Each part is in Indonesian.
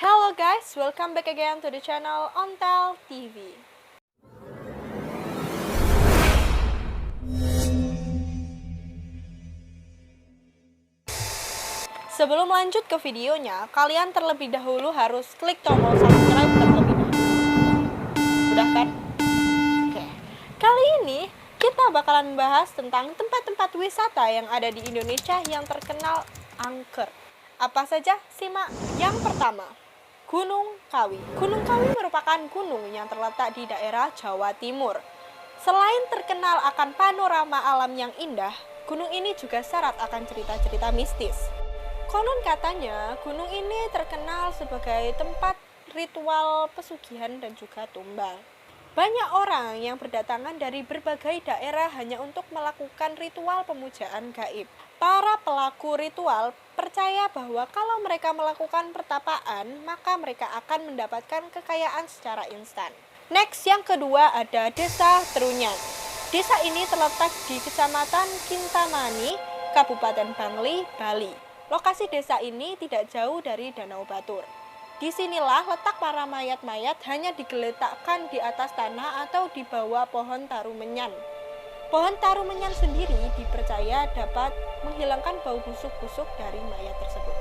Hello guys, welcome back again to the channel Ontel TV. Sebelum lanjut ke videonya, kalian terlebih dahulu harus klik tombol subscribe terlebih dahulu. Sudah kan? Oke. Kali ini kita bakalan bahas tentang tempat-tempat wisata yang ada di Indonesia yang terkenal angker. Apa saja? Simak. Yang pertama, Gunung Kawi. Gunung Kawi merupakan gunung yang terletak di daerah Jawa Timur. Selain terkenal akan panorama alam yang indah, gunung ini juga syarat akan cerita-cerita mistis. Konon katanya, gunung ini terkenal sebagai tempat ritual pesugihan dan juga tumbal. Banyak orang yang berdatangan dari berbagai daerah hanya untuk melakukan ritual pemujaan gaib. Para pelaku ritual percaya bahwa kalau mereka melakukan pertapaan, maka mereka akan mendapatkan kekayaan secara instan. Next, yang kedua ada Desa Trunyan. Desa ini terletak di Kecamatan Kintamani, Kabupaten Bangli, Bali. Lokasi desa ini tidak jauh dari Danau Batur. Disinilah letak para mayat-mayat hanya digeletakkan di atas tanah atau di bawah pohon tarumenyan. Pohon tarumenyan sendiri dipercaya dapat menghilangkan bau busuk-busuk dari mayat tersebut.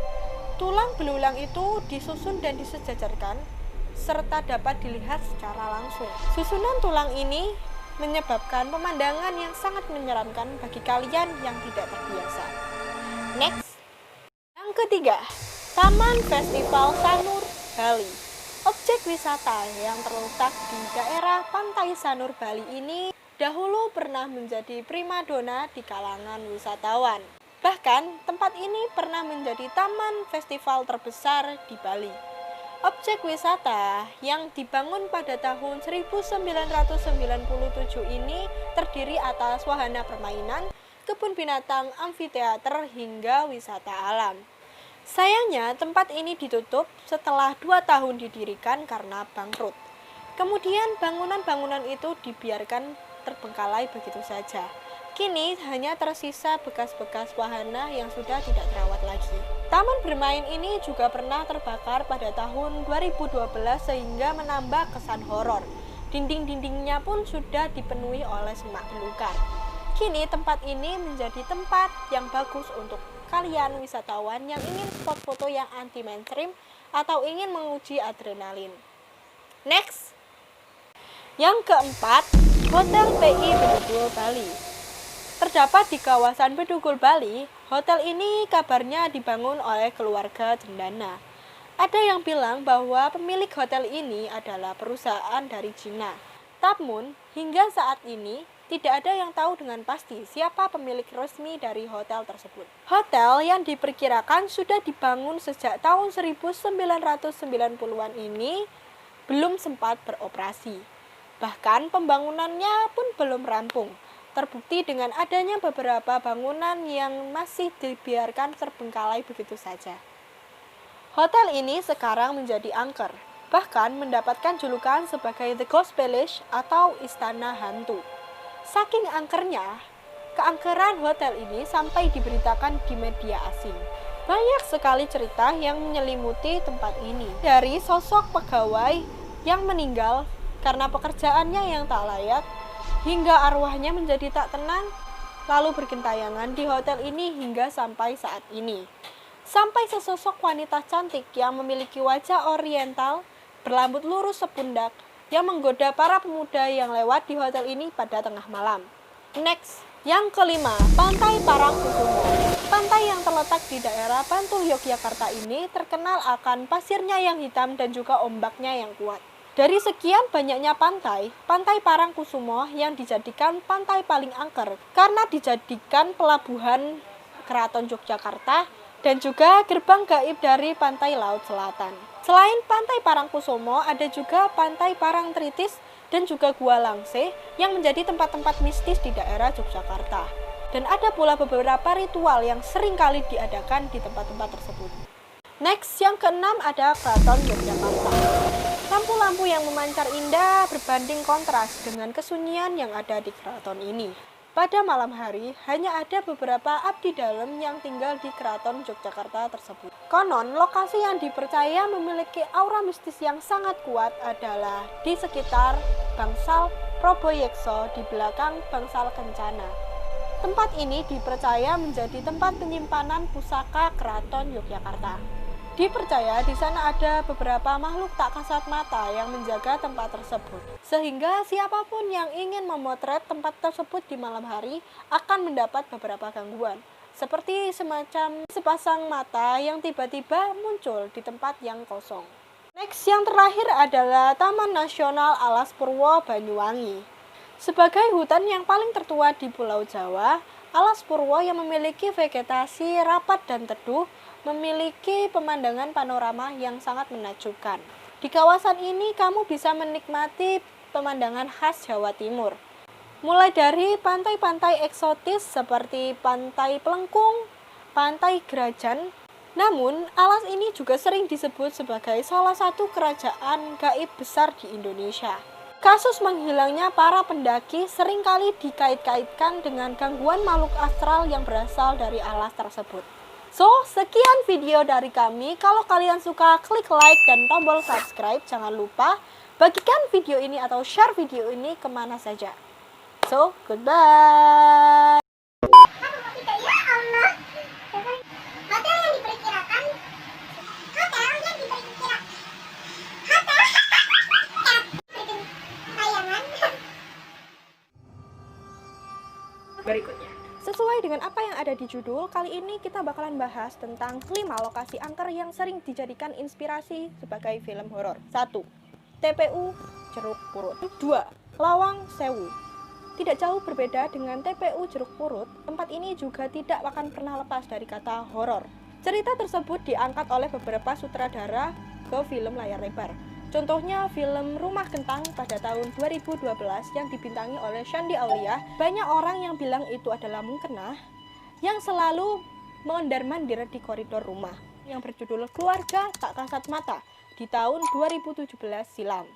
Tulang belulang itu disusun dan disejajarkan serta dapat dilihat secara langsung. Susunan tulang ini menyebabkan pemandangan yang sangat menyeramkan bagi kalian yang tidak terbiasa. Next, yang ketiga, Taman Festival Sanur Bali. Objek wisata yang terletak di daerah Pantai Sanur Bali ini dahulu pernah menjadi primadona di kalangan wisatawan. Bahkan, tempat ini pernah menjadi taman festival terbesar di Bali. Objek wisata yang dibangun pada tahun 1997 ini terdiri atas wahana permainan, kebun binatang, amfiteater, hingga wisata alam. Sayangnya, tempat ini ditutup setelah 2 tahun didirikan karena bangkrut. Kemudian bangunan-bangunan itu dibiarkan terbengkalai begitu saja. Kini hanya tersisa bekas-bekas wahana yang sudah tidak terawat lagi. Taman bermain ini juga pernah terbakar pada tahun 2012 sehingga menambah kesan horor. Dinding-dindingnya pun sudah dipenuhi oleh semak belukar. Kini tempat ini menjadi tempat yang bagus untuk kalian wisatawan yang ingin spot foto yang anti mainstream atau ingin menguji adrenalin. Next, yang keempat, Hotel PI Bedugul Bali. Terdapat di kawasan Bedugul Bali, hotel ini kabarnya dibangun oleh keluarga cendana. Ada yang bilang bahwa pemilik hotel ini adalah perusahaan dari Cina. Namun, hingga saat ini tidak ada yang tahu dengan pasti siapa pemilik resmi dari hotel tersebut. Hotel yang diperkirakan sudah dibangun sejak tahun 1990-an ini belum sempat beroperasi. Bahkan pembangunannya pun belum rampung. Terbukti dengan adanya beberapa bangunan yang masih dibiarkan terbengkalai begitu saja. Hotel ini sekarang menjadi angker, bahkan mendapatkan julukan sebagai The Ghost Palace atau Istana Hantu. Saking angkernya, keangkeran hotel ini sampai diberitakan di media asing. Banyak sekali cerita yang menyelimuti tempat ini. Dari sosok pegawai yang meninggal karena pekerjaannya yang tak layak, hingga arwahnya menjadi tak tenang, lalu bergentayangan di hotel ini hingga sampai saat ini. Sampai sesosok wanita cantik yang memiliki wajah oriental, berambut lurus sepundak, yang menggoda para pemuda yang lewat di hotel ini pada tengah malam. Next, yang kelima, Pantai Parangkusumo. Pantai yang terletak di daerah Bantul, Yogyakarta ini terkenal akan pasirnya yang hitam dan juga ombaknya yang kuat. Dari sekian banyaknya pantai, Pantai Parangkusumo yang dijadikan pantai paling angker karena dijadikan pelabuhan Keraton Yogyakarta dan juga gerbang gaib dari pantai Laut Selatan. Selain Pantai Parangkusumo, ada juga Pantai Parangtritis dan juga Gua Langse yang menjadi tempat-tempat mistis di daerah Yogyakarta. Dan ada pula beberapa ritual yang sering kali diadakan di tempat-tempat tersebut. Next, yang keenam ada Keraton Yogyakarta. Lampu-lampu yang memancar indah berbanding kontras dengan kesunyian yang ada di keraton ini. Pada malam hari, hanya ada beberapa abdi dalam yang tinggal di Keraton Yogyakarta tersebut. Konon, lokasi yang dipercaya memiliki aura mistis yang sangat kuat adalah di sekitar Bangsal Proboyekso di belakang Bangsal Kencana. Tempat ini dipercaya menjadi tempat penyimpanan pusaka Keraton Yogyakarta. Dipercaya di sana ada beberapa makhluk tak kasat mata yang menjaga tempat tersebut. Sehingga siapapun yang ingin memotret tempat tersebut di malam hari akan mendapat beberapa gangguan. Seperti semacam sepasang mata yang tiba-tiba muncul di tempat yang kosong. Next, yang terakhir adalah Taman Nasional Alas Purwo Banyuwangi. Sebagai hutan yang paling tertua di Pulau Jawa, Alas Purwo yang memiliki vegetasi rapat dan teduh memiliki pemandangan panorama yang sangat menakjubkan. Di kawasan ini kamu bisa menikmati pemandangan khas Jawa Timur. Mulai dari pantai-pantai eksotis seperti Pantai Pelengkung, Pantai Gerajan. Namun, alas ini juga sering disebut sebagai salah satu kerajaan gaib besar di Indonesia. Kasus menghilangnya para pendaki seringkali dikait-kaitkan dengan gangguan makhluk astral yang berasal dari alas tersebut. So, sekian video dari kami. Kalau kalian suka, klik like dan tombol subscribe. Jangan lupa bagikan video ini atau share video ini kemana saja. So, goodbye. Berikutnya. Sesuai dengan apa yang ada di judul, kali ini kita bakalan bahas tentang 5 lokasi angker yang sering dijadikan inspirasi sebagai film horor. 1. TPU Jeruk Purut. 2. Lawang Sewu. Tidak jauh berbeda dengan TPU Jeruk Purut, tempat ini juga tidak akan pernah lepas dari kata horor. Cerita tersebut diangkat oleh beberapa sutradara ke film layar lebar. Contohnya film Rumah Kentang pada tahun 2012 yang dibintangi oleh Shandy Aulia. Banyak orang yang bilang itu adalah mukena yang selalu mondar-mandir di koridor rumah, yang berjudul Keluarga Tak Kasat Mata di tahun 2017 silam.